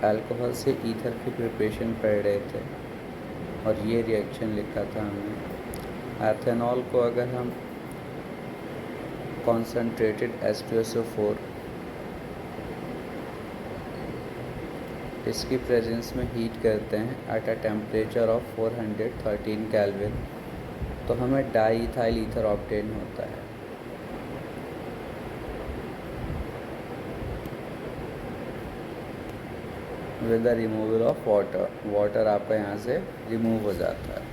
Alcohol से ether की preparation पढ़ रहे थे और ये रिएक्शन लिखा था हमने। एथेनॉल को अगर हम कॉन्सनट्रेटेड H2SO4 इसकी प्रेजेंस में हीट करते हैं at a temperature of 413 kelvin, तो हमें डाईइथाइल ईथर ऑब्टेन होता है। With the removal of water आपका यहाँ से रिमूव हो जाता है।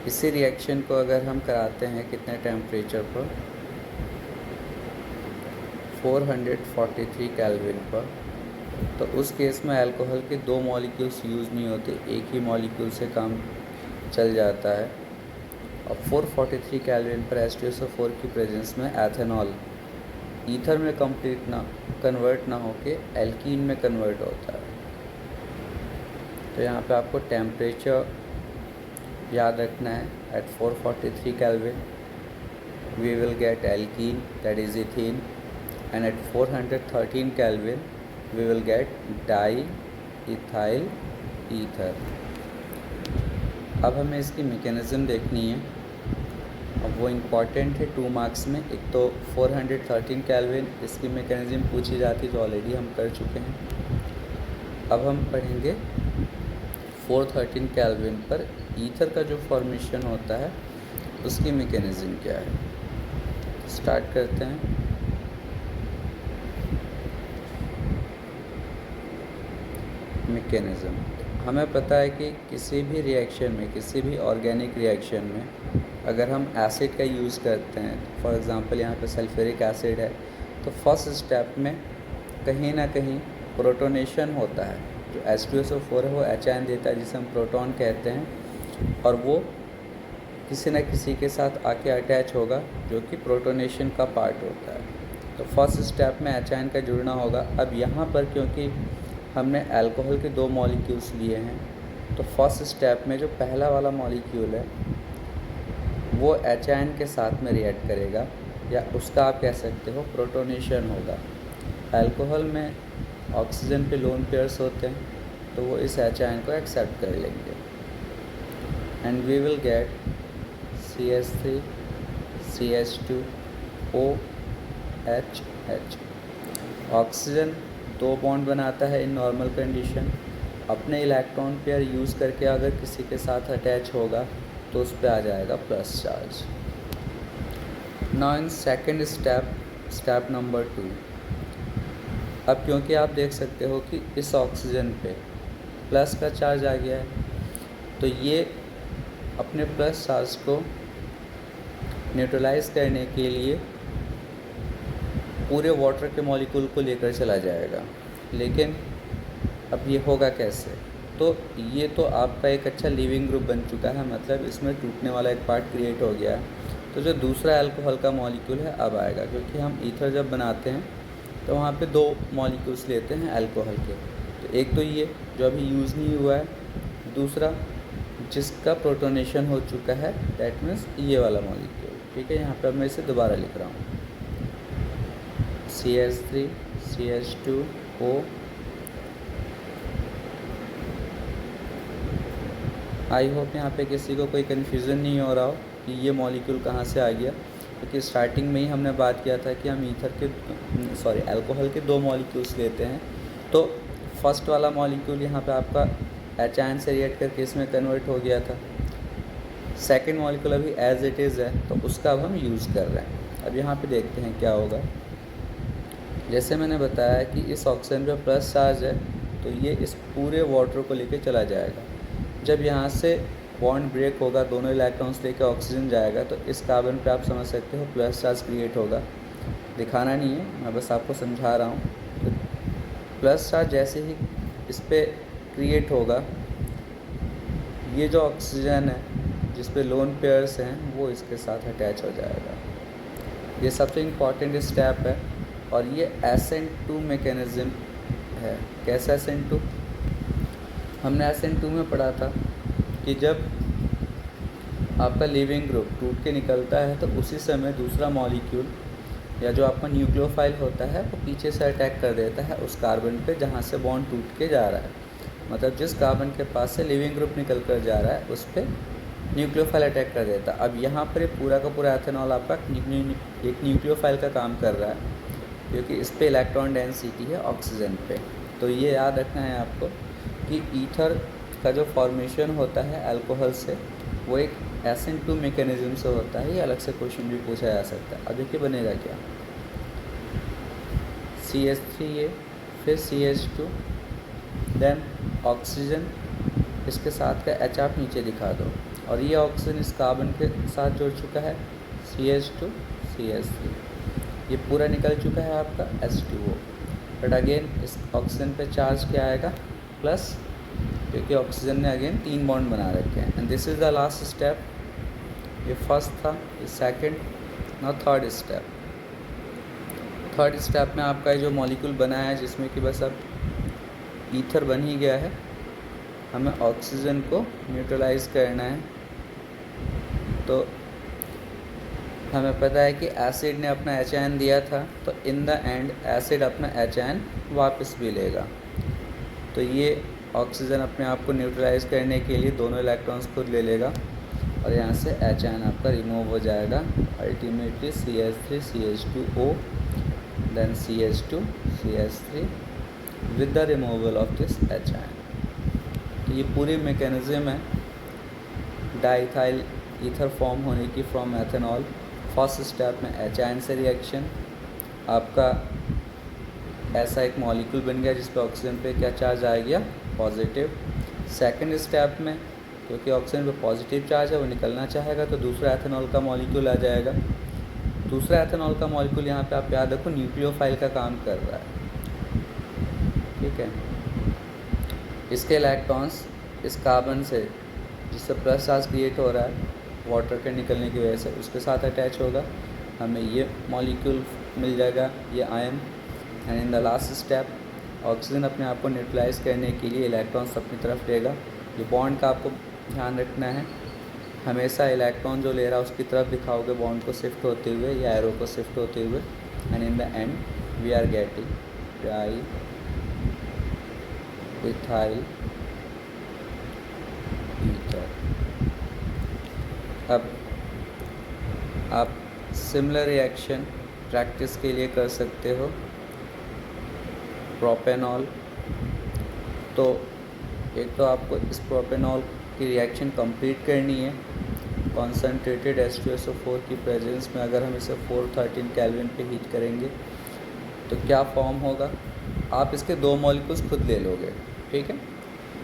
इसी रिएक्शन को अगर हम कराते हैं कितने टेम्परेचर पर, 443 केल्विन पर, तो उस केस में अल्कोहल के 2 मॉलिक्यूल्स यूज़ नहीं होते, एक ही मॉलिक्यूल से काम चल जाता है। और 443 केल्विन पर H2SO4 की प्रेजेंस में एथेनॉल ईथर में कन्वर्ट ना होके एल्कीन में कन्वर्ट होता है। तो यहाँ पे आपको टेम्परेचर याद रखना है। At 443 kelvin we will get alkene, that is ethene, and at 413 kelvin we will get diethyl ether. अब हमें इसकी मैकेनिज़्म देखनी है, अब वो इम्पॉर्टेंट है 2 मार्क्स में। एक तो 413 केल्विन इसकी मैकेनिज़्म पूछी जाती तो ऑलरेडी हम कर चुके हैं। अब हम पढ़ेंगे 413 केल्विन पर ईथर का जो फॉर्मेशन होता है उसकी मैकेनिज़्म क्या है। स्टार्ट करते हैं। मैकेनिज़्म, हमें पता है कि किसी भी रिएक्शन में, किसी भी ऑर्गेनिक रिएक्शन में अगर हम एसिड का यूज़ करते हैं, फॉर एग्ज़ाम्पल यहाँ पे सल्फ्यूरिक एसिड है, तो फर्स्ट स्टेप में कहीं ना कहीं प्रोटोनेशन होता है। जो H2SO4 है वो H देता है जिसे हम प्रोटॉन कहते हैं, और वो किसी न किसी के साथ आके अटैच होगा जो कि प्रोटोनेशन का पार्ट होता है। तो फर्स्ट स्टेप में H का जुड़ना होगा। अब यहाँ पर क्योंकि हमने अल्कोहल के 2 मॉलिक्यूल्स लिए हैं, तो फर्स्ट स्टेप में जो पहला वाला मॉलिक्यूल है वो H के साथ में रिएक्ट करेगा, या उसका आप कह सकते हो प्रोटोनेशन होगा। अल्कोहल में ऑक्सीजन पे लोन पेयर्स होते हैं, तो वो इस H को एक्सेप्ट कर लेंगे, and we will get CH3 CH2 OH। Oxygen 2 bond बनाता है इन नॉर्मल कंडीशन। अपने इलेक्ट्रॉन पेयर यूज़ करके अगर किसी के साथ अटैच होगा तो उस पर आ जाएगा plus charge. Now in second step number 2, अब क्योंकि आप देख सकते हो कि इस ऑक्सीजन पे प्लस का चार्ज आ गया है, तो ये अपने प्लस चार्ज को न्यूट्रलाइज करने के लिए पूरे वाटर के मॉलिक्यूल को लेकर चला जाएगा। लेकिन अब ये होगा कैसे, तो ये तो आपका एक अच्छा लिविंग ग्रुप बन चुका है, मतलब इसमें टूटने वाला एक पार्ट क्रिएट हो गया है। तो जो दूसरा अल्कोहल का मॉलिक्यूल है अब आएगा, क्योंकि हम ईथर जब बनाते हैं तो वहाँ पे 2 मॉलिक्यूल्स लेते हैं अल्कोहल के। तो एक तो ये जो अभी यूज़ नहीं हुआ है, दूसरा जिसका प्रोटोनेशन हो चुका है, दैट मीन्स ये वाला मॉलिक्यूल। ठीक है, यहाँ पर मैं इसे दोबारा लिख रहा हूँ, CH3 CH2 O। I hope यहाँ पे किसी को कोई कन्फ्यूज़न नहीं हो रहा हो कि ये मॉलिक्यूल कहाँ से आ गया, क्योंकि स्टार्टिंग में ही हमने बात किया था कि हम अल्कोहल के 2 मॉलिक्यूल्स लेते हैं। तो फर्स्ट वाला मॉलिक्यूल यहाँ पे आपका H से रिएक्ट करके इसमें कन्वर्ट हो गया था। सेकेंड मॉलिक्यूल अभी एज इट इज़ है, तो उसका अब हम यूज़ कर रहे हैं। अब यहाँ पे देखते हैं क्या होगा। जैसे मैंने बताया कि इस ऑक्सीजन पे प्लस चार्ज है, तो ये इस पूरे वाटर को लेके चला जाएगा। जब यहाँ से बॉन्ड ब्रेक होगा, दोनों इलेक्ट्रॉन्स लेके ऑक्सीजन जाएगा, तो इस कार्बन पे आप समझ सकते हो प्लस चार्ज क्रिएट होगा। दिखाना नहीं है, मैं बस आपको समझा रहा हूँ। तो प्लस चार्ज जैसे ही इस पर क्रिएट होगा, ये जो ऑक्सीजन है जिस पे लोन पेयर्स हैं वो इसके साथ अटैच हो जाएगा। ये सबसे इम्पॉर्टेंट स्टेप है, और ये SN2 मैकेनिज़्म है। कैसा SN2? हमने SN2 में पढ़ा था कि जब आपका लिविंग ग्रुप टूट के निकलता है तो उसी समय दूसरा मॉलिक्यूल या जो आपका न्यूक्लियोफाइल होता है वो पीछे से अटैक कर देता है उस कार्बन पे जहाँ से बॉन्ड टूट के जा रहा है। मतलब जिस कार्बन के पास से लिविंग ग्रुप निकल कर जा रहा है उस पर न्यूक्लियोफाइल अटैक कर देता है। अब यहाँ पर पूरा का पूरा एथेनॉल आपका एक न्यूक्लियोफाइल का काम कर रहा है, क्योंकि इस पर इलेक्ट्रॉन डेंसिटी है ऑक्सीजन पे। तो ये याद रखना है आपको कि ईथर का जो फॉर्मेशन होता है अल्कोहल से वो एक SN2 मैकेनिज्म से होता है। ये अलग से क्वेश्चन भी पूछा जा सकता है। अब देखिए बनेगा क्या, CH3 फिर CH2 देन ऑक्सीजन, इसके साथ का H आप नीचे दिखा दो, और ये ऑक्सीजन इस कार्बन के साथ जुड़ चुका है CH2 CH3, ये पूरा निकल चुका है आपका H2O। बट अगेन इस ऑक्सीजन पे चार्ज क्या आएगा, प्लस, क्योंकि ऑक्सीजन ने अगेन 3 बॉन्ड बना रखे हैं। And this is the last step. ये फर्स्ट था, ये second, now third step. Third step में आपका जो मॉलिक्यूल बना है जिसमें कि बस अब ईथर बन ही गया है, हमें ऑक्सीजन को न्यूट्रलाइज करना है। तो हमें पता है कि एसिड ने अपना H दिया था, तो इन द एंड एसिड अपना H वापस भी लेगा। तो ये ऑक्सीजन अपने आप को न्यूट्रलाइज करने के लिए दोनों इलेक्ट्रॉन्स खुद ले लेगा और यहाँ से H आपका रिमूव हो जाएगा। Ultimately CH3 CH2O then CH2 CH3 with the removal of this H। तो ये पूरी मैकेनिज्म है डाइथाइल ईथर फॉर्म होने की फ्रॉम एथेनॉल। फर्स्ट स्टेप में H से रिएक्शन, आपका ऐसा एक मॉलिक्यूल बन गया जिस पे ऑक्सीजन पे क्या चार्ज आ गया, पॉजिटिव। सेकंड स्टेप में क्योंकि ऑक्सीजन पे पॉजिटिव चार्ज है वो निकलना चाहेगा तो दूसरा एथेनॉल का मॉलिक्यूल आ जाएगा। दूसरा एथेनॉल का मॉलिक्यूल यहाँ पे आप याद रखो न्यूक्लियोफाइल का काम कर रहा है, ठीक है। इसके इलेक्ट्रॉन्स इस कार्बन से जिससे प्लस चार्ज क्रिएट हो रहा है वाटर के निकलने की वजह से उसके साथ अटैच होगा, हमें ये मॉलिक्यूल मिल जाएगा, ये ion. And in the last step oxygen अपने आप को न्यूट्रलाइज करने के लिए इलेक्ट्रॉन्स अपनी तरफ लेगा। ये बॉन्ड का आपको ध्यान रखना है, हमेशा इलेक्ट्रॉन जो ले रहा है उसकी तरफ दिखाओगे बॉन्ड को शिफ्ट होते हुए या एरो को शिफ्ट होते हुए। And in the end we are getting diethyl ether. अब आप सिमिलर रिएक्शन प्रैक्टिस के लिए कर सकते हो। प्रोपेनॉल, तो एक तो आपको इस प्रोपेनॉल की रिएक्शन कंप्लीट करनी है कॉन्सनट्रेटेड H2SO4 की प्रेजेंस में। अगर हम इसे 413 केल्विन पे हीट करेंगे तो क्या फॉर्म होगा, आप इसके 2 मॉलिक्यूल्स खुद ले लोगे, ठीक है।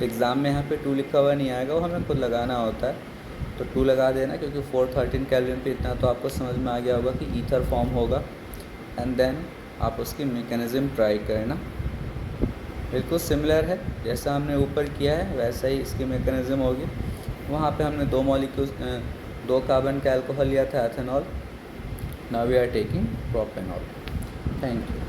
एग्ज़ाम में यहाँ पे 2 लिखा हुआ नहीं आएगा, वो हमें खुद लगाना होता है, तो 2 लगा देना, क्योंकि 413 केल्विन पे इतना तो आपको समझ में आ गया होगा कि ईथर फॉर्म होगा। एंड देन आप उसकी मैकेनिज्म ट्राई करना, बिल्कुल सिमिलर है जैसा हमने ऊपर किया है वैसा ही इसकी मैकेनिज्म होगी। वहाँ पे हमने 2 मॉलिक्यूल्स 2 कार्बन का अल्कोहल लिया था ethanol, now we are taking propanol. Thank you.